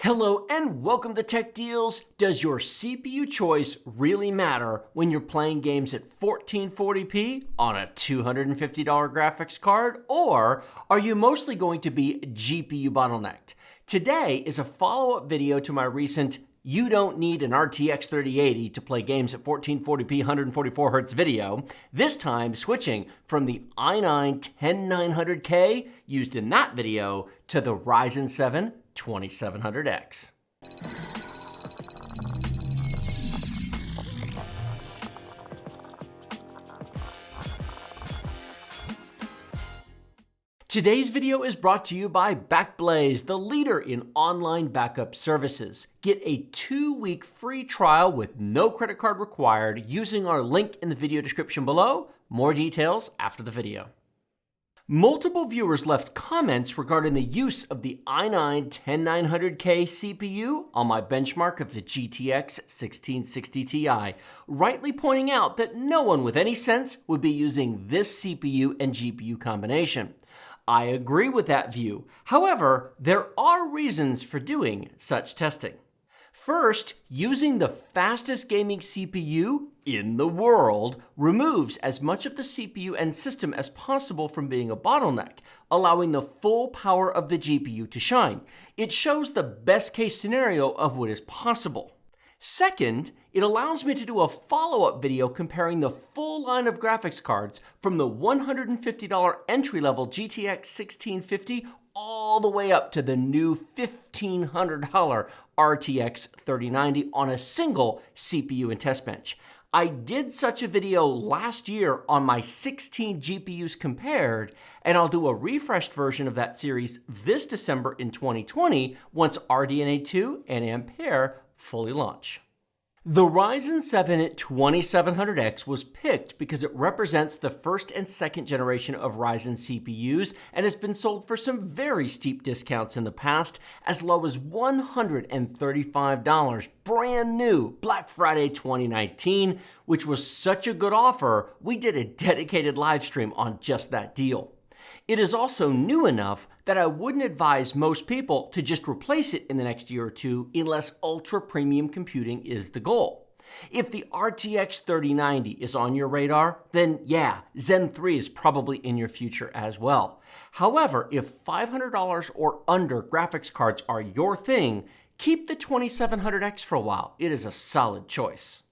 Hello and welcome to Tech Deals. Does your CPU choice really matter when you're playing games at 1440p on a $250 graphics card, or are you mostly going to be GPU bottlenecked? Today is a follow-up video to my recent "You don't need an RTX 3080 to play games at 1440p 144Hz video, this time switching from the i9-10900K used in that video to the Ryzen 7 2700X. Today's video is brought to you by BackBlaze, the leader in online backup services. Get a 2-week free trial with no credit card required using our link in the video description below. More details after the video. Multiple viewers left comments regarding the use of the i9-10900K CPU on my benchmark of the GTX 1660 Ti, rightly pointing out that no one with any sense would be using this CPU and GPU combination. I agree with that view. However, there are reasons for doing such testing. First, using the fastest gaming CPU in the world removes as much of the CPU and system as possible from being a bottleneck, allowing the full power of the GPU to shine. It shows the best case scenario of what is possible. Second, it allows me to do a follow-up video comparing the full line of graphics cards from the $150 entry-level GTX 1650 all the way up to the new $1,500 RTX 3090 on a single CPU and test bench. I did such a video last year on my 16 GPUs compared, and I'll do a refreshed version of that series this December in 2020 once RDNA 2 and Ampere fully launch. The Ryzen 7 2700X was picked because it represents the first and second generation of Ryzen CPUs and has been sold for some very steep discounts in the past, as low as $135 brand new Black Friday 2019, which was such a good offer, we did a dedicated live stream on just that deal. It is also new enough that I wouldn't advise most people to just replace it in the next year or two unless ultra premium computing is the goal. If the RTX 3090 is on your radar, then yeah, Zen 3 is probably in your future as well. However, if $500 or under graphics cards are your thing, keep the 2700X for a while. It is a solid choice.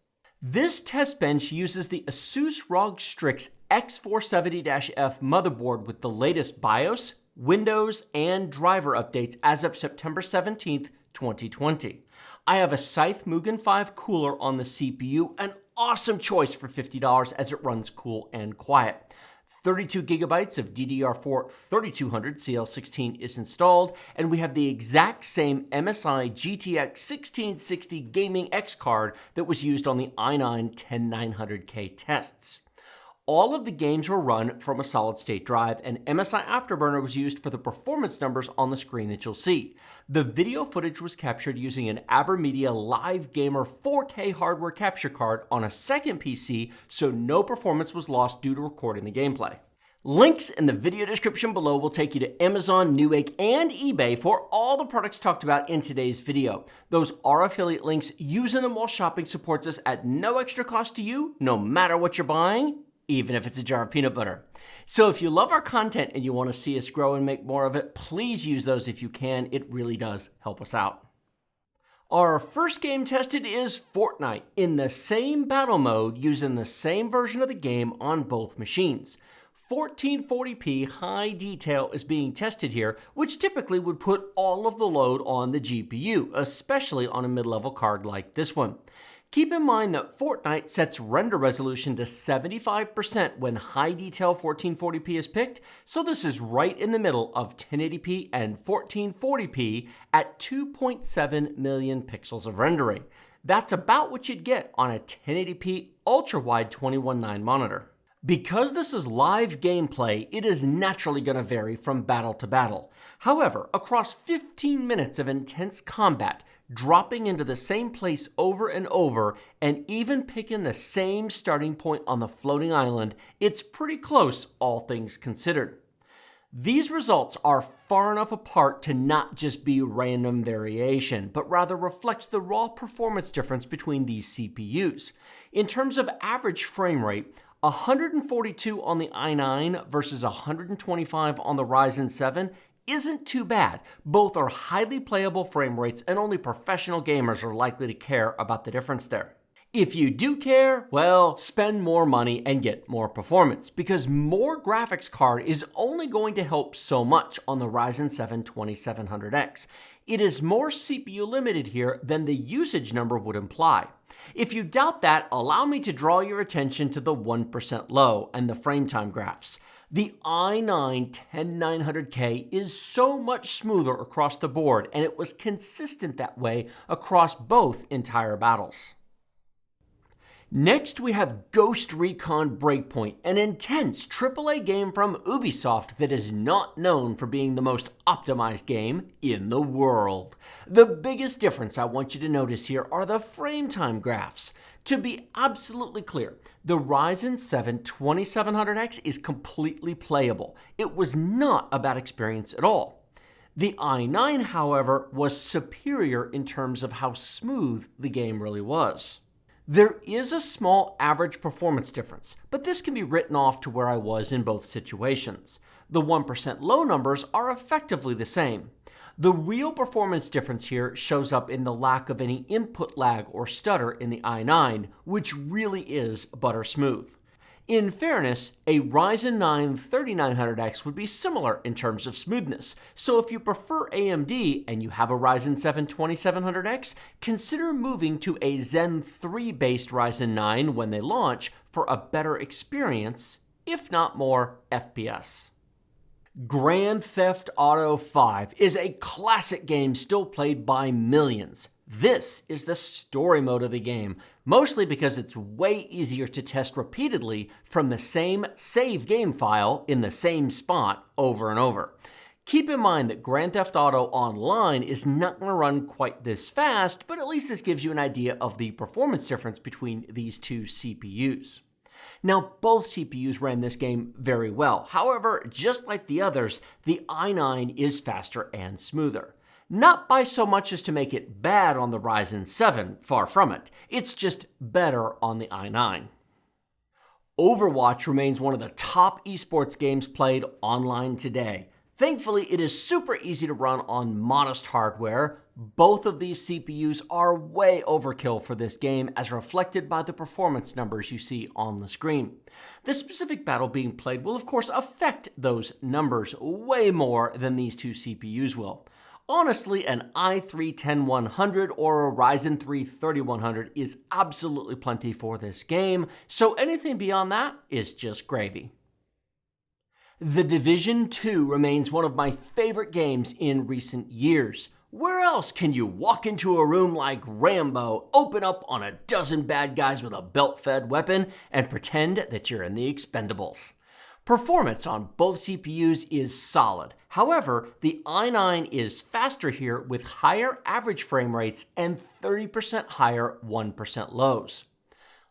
This test bench uses the Asus ROG Strix X470-F motherboard with the latest BIOS, Windows, and driver updates as of September 17th, 2020. I have a Scythe Mugen 5 cooler on the CPU, an awesome choice for $50 as it runs cool and quiet. 32 gigabytes of DDR4 3200 CL16 is installed, and we have the exact same MSI GTX 1660 Gaming X card that was used on the i9-10900K tests. All of the games were run from a solid-state drive, and MSI Afterburner was used for the performance numbers on the screen that you'll see. The video footage was captured using an AberMedia Live Gamer 4K hardware capture card on a second PC, so no performance was lost due to recording the gameplay. Links in the video description below will take you to Amazon, Newegg, and eBay for all the products talked about in today's video. Those are affiliate links. Using them while shopping supports us at no extra cost to you, no matter what you're buying, even if it's a jar of peanut butter. So if you love our content and you want to see us grow and make more of it, please use those if you can. It really does help us out. Our first game tested is Fortnite in the same battle mode using the same version of the game on both machines. 1440p high detail is being tested here, which typically would put all of the load on the GPU, especially on a mid-level card like this one. Keep in mind that Fortnite sets render resolution to 75% when high detail 1440p is picked, so this is right in the middle of 1080p and 1440p at 2.7 million pixels of rendering. That's about what you'd get on a 1080p ultra-wide 21:9 monitor. Because this is live gameplay, it is naturally going to vary from battle to battle. However, across 15 minutes of intense combat, dropping into the same place over and over, and even picking the same starting point on the floating island, it's pretty close, all things considered. These results are far enough apart to not just be random variation, but rather reflects the raw performance difference between these CPUs. In terms of average frame rate, 142 on the i9 versus 125 on the Ryzen 7 isn't too bad. Both are highly playable frame rates, and only professional gamers are likely to care about the difference there. If you do care, well, spend more money and get more performance, because more graphics card is only going to help so much on the Ryzen 7 2700X. It is more CPU limited here than the usage number would imply. If you doubt that, allow me to draw your attention to the 1% low and the frame time graphs. The i9-10900K is so much smoother across the board, and it was consistent that way across both entire battles. Next, we have Ghost Recon Breakpoint, an intense AAA game from Ubisoft that is not known for being the most optimized game in the world. The biggest difference I want you to notice here are the frame time graphs. To be absolutely clear, the Ryzen 7 2700X is completely playable. It was not a bad experience at all. The i9, however, was superior in terms of how smooth the game really was. There is a small average performance difference, but this can be written off to where I was in both situations. The 1% low numbers are effectively the same. The real performance difference here shows up in the lack of any input lag or stutter in the i9, which really is butter smooth. In fairness, a Ryzen 9 3900X would be similar in terms of smoothness, so if you prefer AMD and you have a Ryzen 7 2700X, consider moving to a Zen 3-based Ryzen 9 when they launch for a better experience, if not more FPS. Grand Theft Auto 5 is a classic game still played by millions. This is the story mode of the game, mostly because it's way easier to test repeatedly from the same save game file in the same spot over and over. Keep in mind that Grand Theft Auto Online is not going to run quite this fast, but at least this gives you an idea of the performance difference between these two CPUs. Now, both CPUs ran this game very well. However, just like the others, the i9 is faster and smoother. Not by so much as to make it bad on the Ryzen 7, far from it. It's just better on the i9. Overwatch remains one of the top esports games played online today. Thankfully, it is super easy to run on modest hardware. Both of these CPUs are way overkill for this game, as reflected by the performance numbers you see on the screen. The specific battle being played will of course affect those numbers way more than these two CPUs will. Honestly, an i3-10100 or a Ryzen 3 3100 is absolutely plenty for this game, so anything beyond that is just gravy. The Division 2 remains one of my favorite games in recent years. Where else can you walk into a room like Rambo, open up on a dozen bad guys with a belt-fed weapon, and pretend that you're in the Expendables? Performance on both CPUs is solid. However, the i9 is faster here with higher average frame rates and 30% higher 1% lows.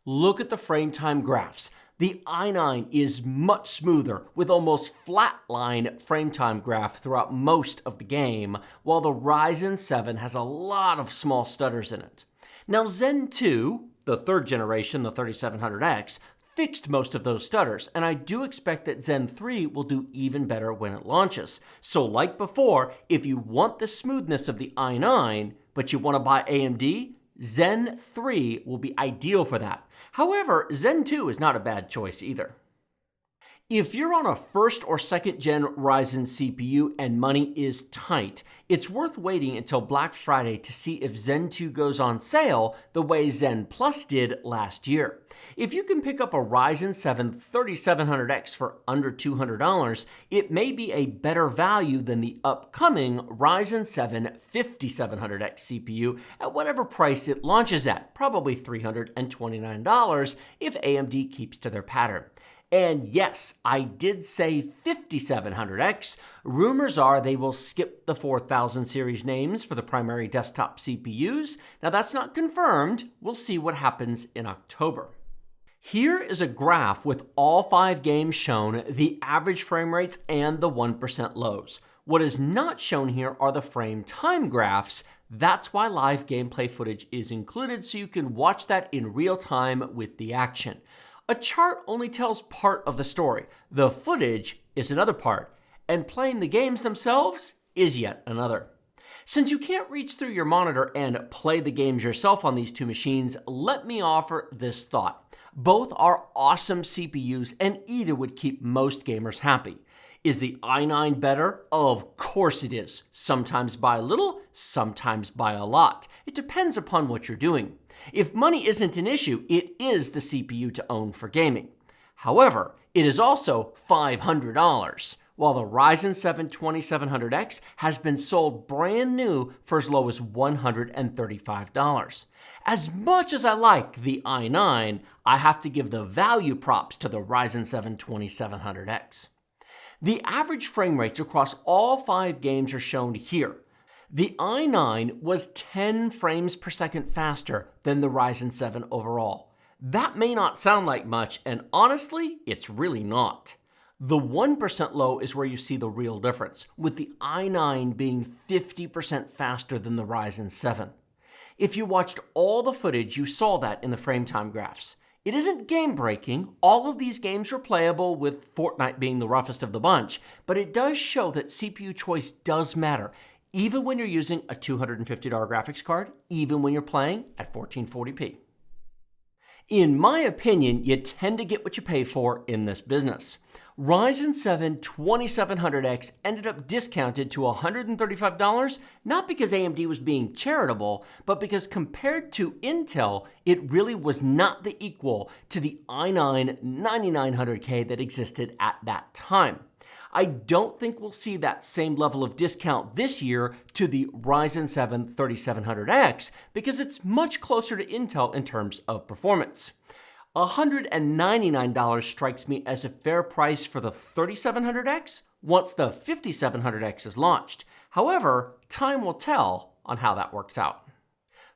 Look at the frame time graphs. The i9 is much smoother with almost flatline frame time graph throughout most of the game, while the Ryzen 7 has a lot of small stutters in it. Now Zen 2, the third generation, the 3700X, fixed most of those stutters, and I do expect that Zen 3 will do even better when it launches. So like before, if you want the smoothness of the i9, but you want to buy AMD, Zen 3 will be ideal for that. However, Zen 2 is not a bad choice either. If you're on a first or second gen Ryzen CPU and money is tight, it's worth waiting until Black Friday to see if Zen 2 goes on sale the way Zen Plus did last year. If you can pick up a Ryzen 7 3700X for under $200, it may be a better value than the upcoming Ryzen 7 5700X CPU at whatever price it launches at, probably $329 if AMD keeps to their pattern. And yes, I did say 5700X. Rumors are they will skip the 4000 series names for the primary desktop CPUs. Now that's not confirmed. We'll see what happens in October. Here is a graph with all 5 games shown, the average frame rates and the 1% lows. What is not shown here are the frame time graphs. That's why live gameplay footage is included, so you can watch that in real time with the action. A chart only tells part of the story. The footage is another part, and playing the games themselves is yet another. Since you can't reach through your monitor and play the games yourself on these 2 machines, let me offer this thought. Both are awesome CPUs, and either would keep most gamers happy. Is the i9 better? Of course it is. Sometimes by a little, sometimes by a lot. It depends upon what you're doing. If money isn't an issue, it is the CPU to own for gaming. However, it is also $500, while the Ryzen 7 2700X has been sold brand new for as low as $135. As much as I like the i9, I have to give the value props to the Ryzen 7 2700X. The average frame rates across all 5 games are shown here. The i9 was 10 frames per second faster than the Ryzen 7 overall. That may not sound like much, and honestly, it's really not. The 1% low is where you see the real difference, with the i9 being 50% faster than the Ryzen 7. If you watched all the footage, you saw that in the frame time graphs. It isn't game-breaking. All of these games are playable, with Fortnite being the roughest of the bunch, but it does show that CPU choice does matter, even when you're using a $250 graphics card, even when you're playing at 1440p. In my opinion, you tend to get what you pay for in this business. Ryzen 7 2700X ended up discounted to $135, not because AMD was being charitable, but because compared to Intel, it really was not the equal to the i9-10900K that existed at that time. I don't think we'll see that same level of discount this year to the Ryzen 7 3700X because it's much closer to Intel in terms of performance. $199 strikes me as a fair price for the 3700X once the 5700X is launched. However, time will tell on how that works out.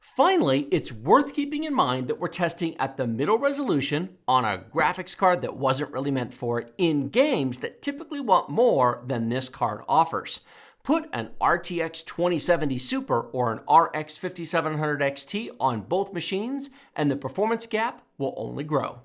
Finally, it's worth keeping in mind that we're testing at the middle resolution on a graphics card that wasn't really meant for it in games that typically want more than this card offers. Put an RTX 2070 Super or an RX 5700 XT on both machines, and the performance gap will only grow.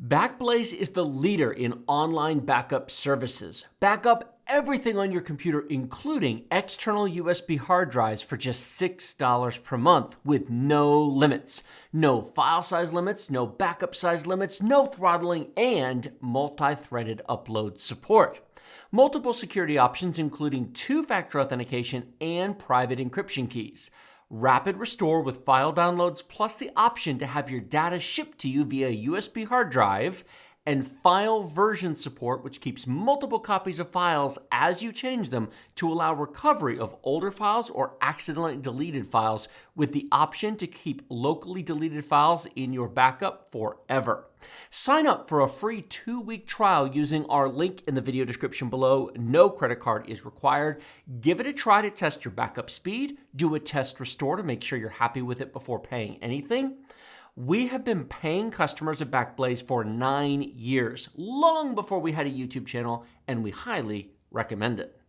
BackBlaze is the leader in online backup services. Back up everything on your computer, including external USB hard drives, for just $6 per month with no limits. No file size limits, no backup size limits, no throttling, and multi-threaded upload support. Multiple security options, including 2-factor authentication and private encryption keys. Rapid restore with file downloads, plus the option to have your data shipped to you via USB hard drive, and file version support, which keeps multiple copies of files as you change them to allow recovery of older files or accidentally deleted files, with the option to keep locally deleted files in your backup forever. Sign up for a free 2-week trial using our link in the video description below. No credit card is required. Give it a try to test your backup speed. Do a test restore to make sure you're happy with it before paying anything. We have been paying customers of BackBlaze for 9 years, long before we had a YouTube channel, and we highly recommend it.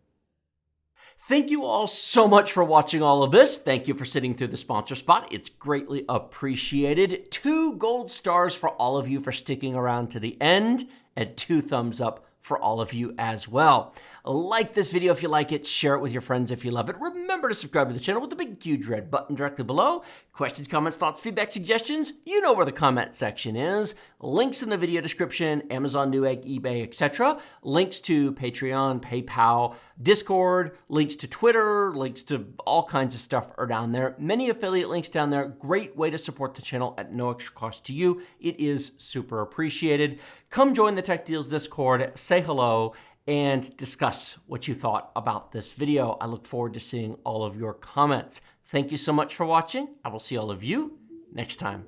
Thank you all so much for watching all of this. Thank you for sitting through the sponsor spot. It's greatly appreciated. 2 gold stars for all of you for sticking around to the end, and 2 thumbs up for all of you as well. Like this video if you like it, share it with your friends if you love it. Remember to subscribe to the channel with the big huge red button directly below. Questions, comments, thoughts, feedback, suggestions, you know where the comment section is. Links in the video description, Amazon, Newegg, eBay, etc. Links to Patreon, PayPal, Discord, links to Twitter, links to all kinds of stuff are down there. Many affiliate links down there. Great way to support the channel at no extra cost to you. It is super appreciated. Come join the Tech Deals Discord, say hello, and discuss what you thought about this video. I look forward to seeing all of your comments. Thank you so much for watching. I will see all of you next time.